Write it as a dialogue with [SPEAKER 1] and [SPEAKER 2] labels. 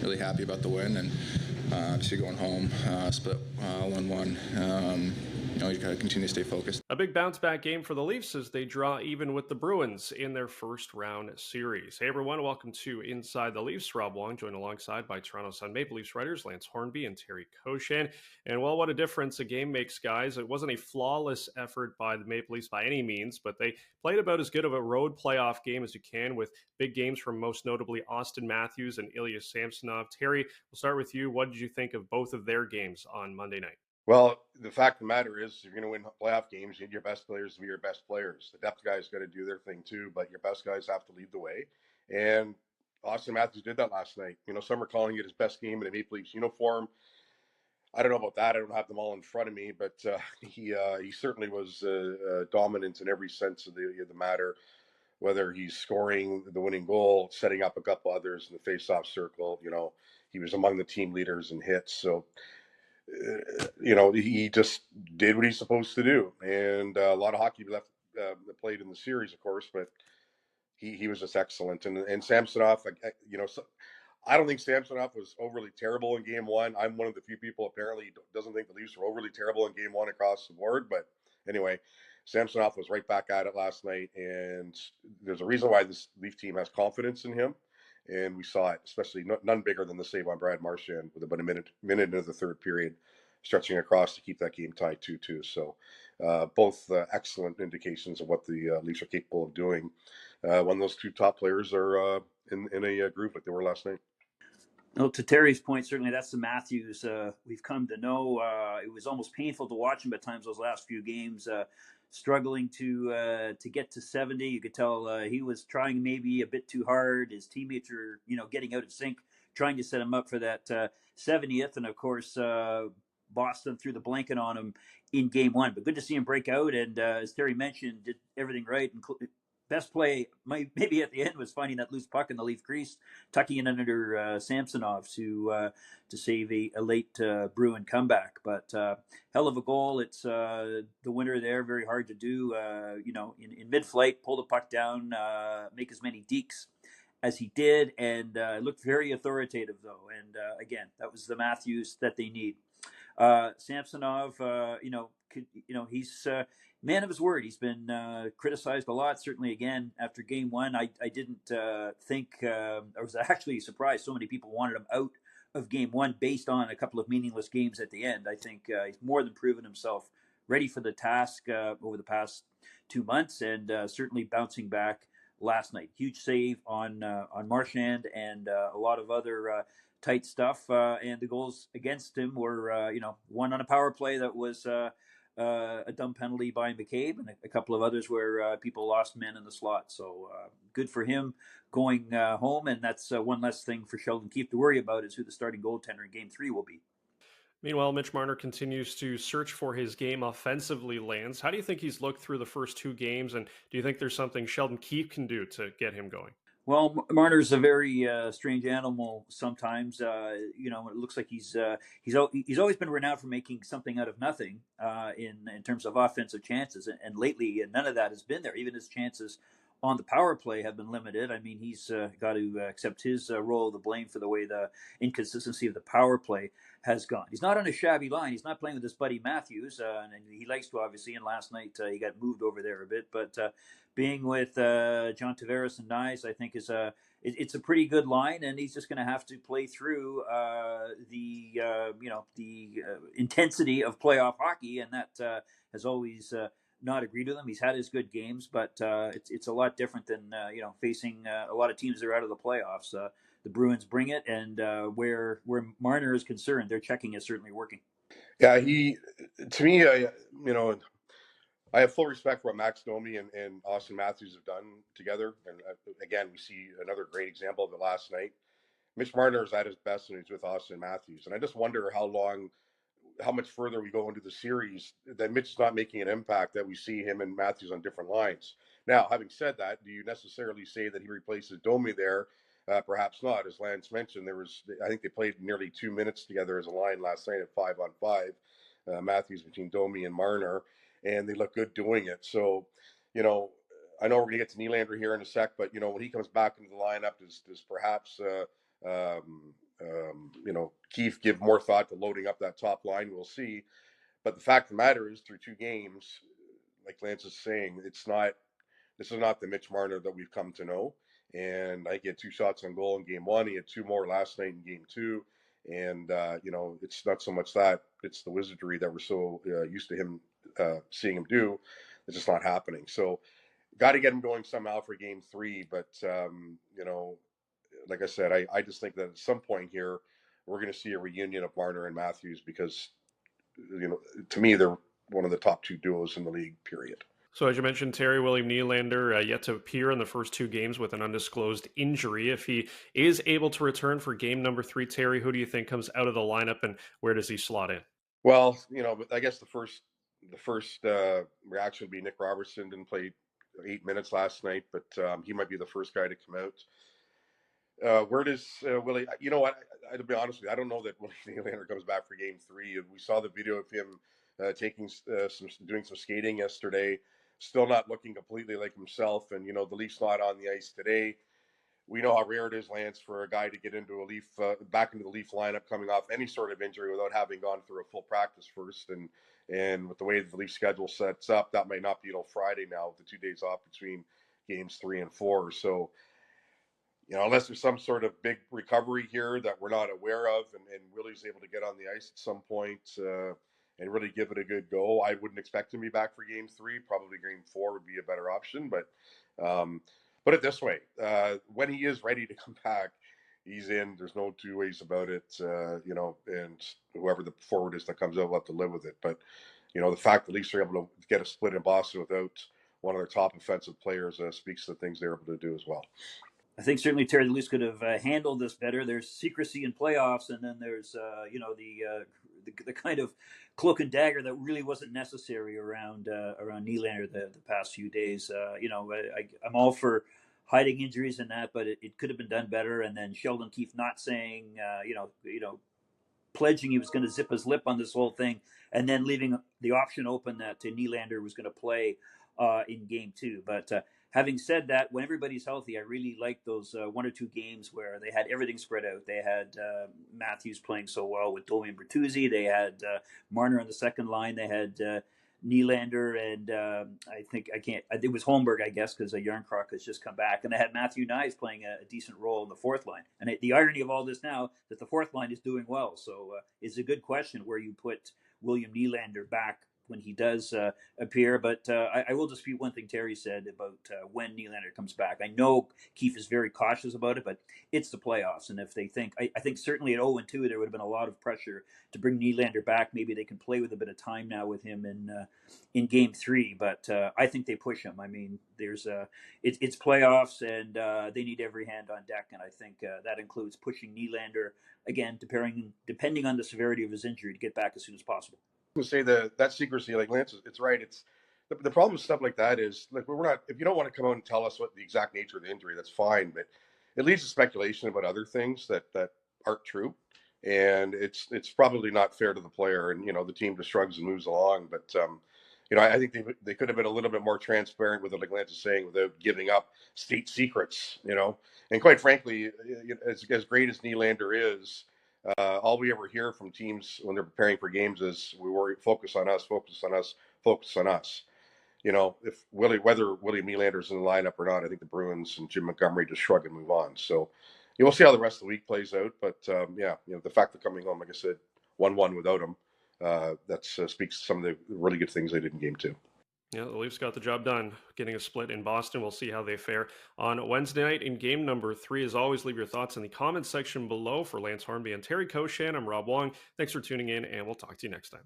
[SPEAKER 1] really happy about the win, and obviously going home, split 1-1. You got to continue to stay focused.
[SPEAKER 2] A big bounce-back game for the Leafs as they draw even with the Bruins in their first-round series. Hey, everyone. Welcome to Inside the Leafs. Rob Wong, joined alongside by Toronto Sun Maple Leafs writers Lance Hornby and Terry Koshan. And, well, what a difference a game makes, guys. It wasn't a flawless effort by the Maple Leafs by any means, but they played about as good of a road playoff game as you can, with big games from most notably Auston Matthews and Ilya Samsonov. Terry, we'll start with you. What did you think of both of their games on Monday night?
[SPEAKER 3] Well, the fact of the matter is, if you're going to win playoff games, you need your best players to be your best players. The depth guys got to do their thing too, but your best guys have to lead the way. And Auston Matthews did that last night. Some are calling it his best game in a Maple Leafs uniform. I don't know about that. I don't have them all in front of me, but he certainly was dominant in every sense of the matter. Whether he's scoring the winning goal, setting up a couple others in the face-off circle, he was among the team leaders in hits. So. He just did what he's supposed to do, and a lot of hockey left played in the series, of course, but he was just excellent. And Samsonov, I don't think Samsonov was overly terrible in Game 1. I'm one of the few people apparently doesn't think the Leafs were overly terrible in Game 1 across the board, but anyway, Samsonov was right back at it last night, and there's a reason why this Leaf team has confidence in him. And we saw it, especially none bigger than the save on Brad Marchand with about a minute into the third period, stretching across to keep that game tied 2-2. So both excellent indications of what the Leafs are capable of doing when those two top players are in a group like they were last night.
[SPEAKER 4] Well, to Terry's point, certainly that's the Matthews we've come to know. It was almost painful to watch him at times those last few games, struggling to get to 70. You could tell he was trying maybe a bit too hard. His teammates are, getting out of sync, trying to set him up for that 70th. And, of course, Boston threw the blanket on him in Game 1. But good to see him break out. And as Terry mentioned, did everything right, best play maybe at the end was finding that loose puck in the Leaf crease, tucking it under Samsonov to save a late Bruin comeback. But hell of a goal. It's the winner there, very hard to do. In mid-flight, pull the puck down, make as many dekes as he did, and looked very authoritative though. And again, that was the Matthews that they need. Samsonov, he's man of his word. He's been criticized a lot. Certainly, again after Game 1, I didn't think I was actually surprised so many people wanted him out of Game 1 based on a couple of meaningless games at the end. I think he's more than proven himself ready for the task over the past 2 months, and certainly bouncing back last night. Huge save on Marchand and a lot of other tight stuff, and the goals against him were, one on a power play that was a dumb penalty by McCabe, and a couple of others where people lost men in the slot. So good for him going home, and that's one less thing for Sheldon Keefe to worry about, is who the starting goaltender in Game 3 will be.
[SPEAKER 2] Meanwhile, Mitch Marner continues to search for his game offensively, Lance. How do you think he's looked through the first 2 games, and do you think there's something Sheldon Keefe can do to get him going?
[SPEAKER 4] Well, Marner's a very strange animal sometimes. It looks like he's always been renowned for making something out of nothing in terms of offensive chances, and lately none of that has been there. Even his chances on the power play have been limited. I mean, he's got to accept his role of the blame for the way the inconsistency of the power play has gone. He's not on a shabby line. He's not playing with his buddy Matthews, and he likes to, obviously. And last night he got moved over there a bit, but being with John Tavares and Nyes, I think it's a pretty good line, and he's just going to have to play through the intensity of playoff hockey, and that has always not agreed with him. He's had his good games, but it's a lot different than facing a lot of teams that are out of the playoffs. The Bruins bring it, and where Marner is concerned, their checking is certainly working.
[SPEAKER 3] Yeah, to me, I have full respect for what Max Domi and Auston Matthews have done together. And again, we see another great example of it last night. Mitch Marner is at his best when he's with Auston Matthews. And I just wonder how much further we go into the series that Mitch is not making an impact, that we see him and Matthews on different lines. Now, having said that, do you necessarily say that he replaces Domi there? Perhaps not. As Lance mentioned, I think they played nearly 2 minutes together as a line last night at 5-on-5. Matthews between Domi and Marner, and they look good doing it. So, I know we're going to get to Nylander here in a sec, but when he comes back into the lineup, does perhaps Keefe give more thought to loading up that top line. We'll see. But the fact of the matter is, through 2 games, like Lance is saying, this is not the Mitch Marner that we've come to know. And I get 2 shots on goal in game 1. He had 2 more last night in game 2. And, it's not so much that, it's the wizardry that we're so used to him seeing him do. It's just not happening. So, got to get him going somehow for game 3. But, like I said, I just think that at some point here, we're going to see a reunion of Marner and Matthews because, to me, they're one of the top 2 duos in the league, period.
[SPEAKER 2] So as you mentioned, Terry, William Nylander yet to appear in the first 2 games with an undisclosed injury. If he is able to return for game number 3, Terry, who do you think comes out of the lineup and where does he slot in?
[SPEAKER 3] Well, I guess the first reaction would be Nick Robertson didn't play 8 minutes last night, but he might be the first guy to come out. Where does Willie? You know what? To be honest with you, I don't know that Willie Nylander comes back for game 3. We saw the video of him doing some skating yesterday. Still not looking completely like himself, and the Leafs not on the ice today. We know how rare it is, Lance, for a guy to get into back into the Leaf lineup coming off any sort of injury without having gone through a full practice first. And with the way the Leaf schedule sets up, that might not be till Friday now, with the 2 days off between games 3 and 4. So, unless there's some sort of big recovery here that we're not aware of, and Willie's able to get on the ice at some point and really give it a good go, I wouldn't expect him to be back for game 3. Probably game 4 would be a better option. But put it this way, when he is ready to come back, he's in. There's no 2 ways about it, and whoever the forward is that comes out will have to live with it. But, the fact that Leafs are able to get a split in Boston without one of their top offensive players speaks to the things they're able to do as well.
[SPEAKER 4] I think certainly Terry, the Leafs could have handled this better. There's secrecy in playoffs, and then there's the kind of cloak and dagger that really wasn't necessary around Nylander the past few days. I'm all for hiding injuries and that, but it could have been done better. And then Sheldon Keefe not saying, pledging he was going to zip his lip on this whole thing, and then leaving the option open that Nylander was going to play in game 2. But having said that, when everybody's healthy, I really like those 1 or 2 games where they had everything spread out. They had Matthews playing so well with Domi and Bertuzzi. They had Marner on the second line. They had Nylander and it was Holmberg, I guess, because Yarncroc has just come back. And they had Matthew Nyes playing a decent role in the fourth line. And the irony of all this now that the fourth line is doing well. So it's a good question where you put William Nylander back when he does appear. But I will dispute one thing Terry said about when Nylander comes back. I know Keefe is very cautious about it, but it's the playoffs. And if they think, I think certainly at 0-2, there would have been a lot of pressure to bring Nylander back. Maybe they can play with a bit of time now with him in game 3. But I think they push him. I mean, it's playoffs, and they need every hand on deck. And I think that includes pushing Nylander, again, depending on the severity of his injury, to get back as soon as possible.
[SPEAKER 3] To say that secrecy, like Lance, it's right. It's the problem with stuff like that is, like, we're not. If you don't want to come out and tell us what the exact nature of the injury, that's fine. But it leads to speculation about other things that aren't true, and it's probably not fair to the player. And the team just shrugs and moves along. But I think they could have been a little bit more transparent with it, like Lance is saying, without giving up state secrets. And quite frankly, as great as Nylander is. All we ever hear from teams when they're preparing for games is we worry, focus on us, focus on us, focus on us. If whether William Nylander's in the lineup or not, I think the Bruins and Jim Montgomery just shrug and move on. So we'll see how the rest of the week plays out. But the fact they're coming home, like I said, 1-1 without him, that speaks to some of the really good things they did in game 2.
[SPEAKER 2] Yeah, the Leafs got the job done, getting a split in Boston. We'll see how they fare on Wednesday night in game number 3. As always, leave your thoughts in the comments section below. For Lance Hornby and Terry Koshan, I'm Rob Wong. Thanks for tuning in, and we'll talk to you next time.